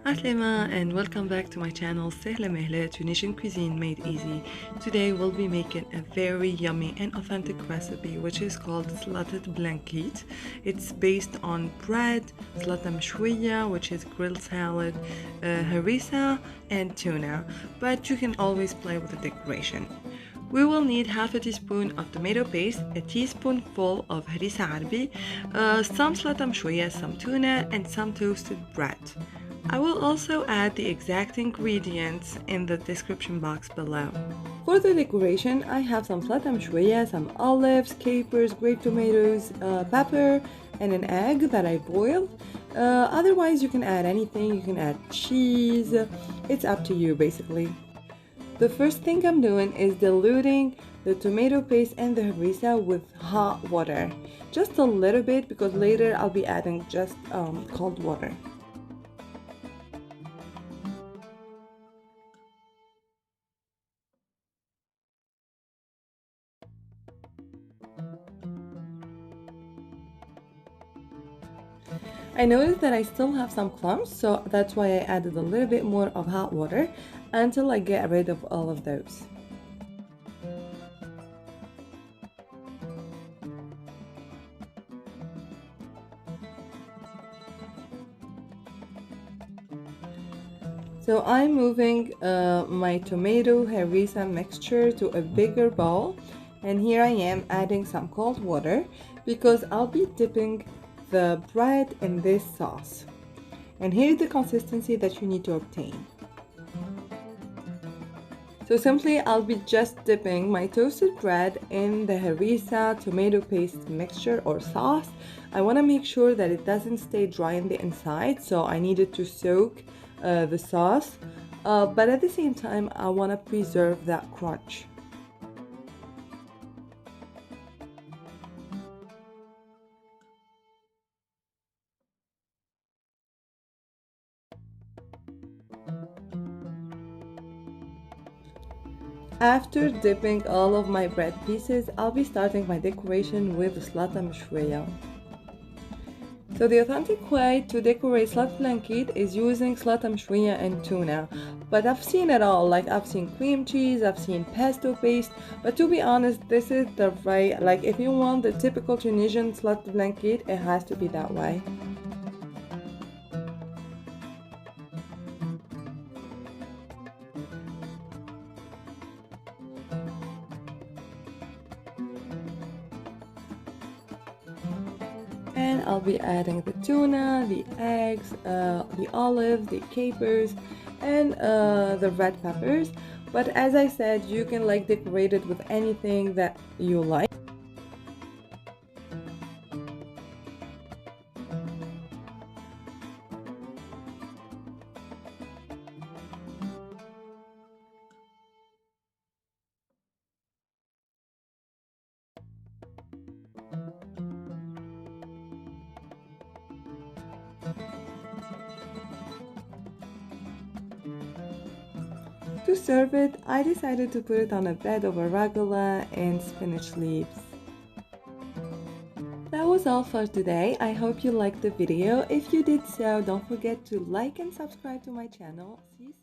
Aslema and welcome back to my channel Sehla Mehle Tunisian cuisine made easy. Today we'll be making a very yummy and authentic recipe which is called Slatet Blankit. It's based on bread, slata mechweya, which is grilled salad, harissa and tuna, but you can always play with the decoration. We will need half a teaspoon of tomato paste, a teaspoonful of harissa arbi, some slata mechweya, some tuna, and some toasted bread. I will also add the exact ingredients in the description box below. For the decoration, I have some slata mechweya, some olives, capers, grape tomatoes, pepper, and an egg that I boiled. Otherwise, you can add anything. You can add cheese. It's up to you, basically. The first thing I'm doing is diluting the tomato paste and the harissa with hot water. Just a little bit because later I'll be adding just cold water. I noticed that I still have some clumps, so that's why I added a little bit more of hot water until I get rid of all of those. So I'm moving my tomato harissa mixture to a bigger bowl, and here I am adding some cold water because I'll be dipping the bread in this sauce. And here's the consistency that you need to obtain. So simply I'll be just dipping my toasted bread in the harissa tomato paste mixture or sauce. I want to make sure that it doesn't stay dry on the inside, so I need it to soak the sauce, but at the same time I want to preserve that crunch. After dipping all of my bread pieces, I'll be starting my decoration with slata mechweya. So the authentic way to decorate Slatet Blankit is using slata mechweya and tuna. But I've seen it all, like I've seen cream cheese, I've seen pesto paste, but to be honest, this is the right, like if you want the typical Tunisian Slatet Blankit, it has to be that way. And I'll be adding the tuna, the eggs, the olives, the capers, and the red peppers. But as I said, you can like decorate it with anything that you like. To serve it, I decided to put it on a bed of arugula and spinach leaves. That was all for today. I hope you liked the video. If you did so, don't forget to like and subscribe to my channel. See you soon.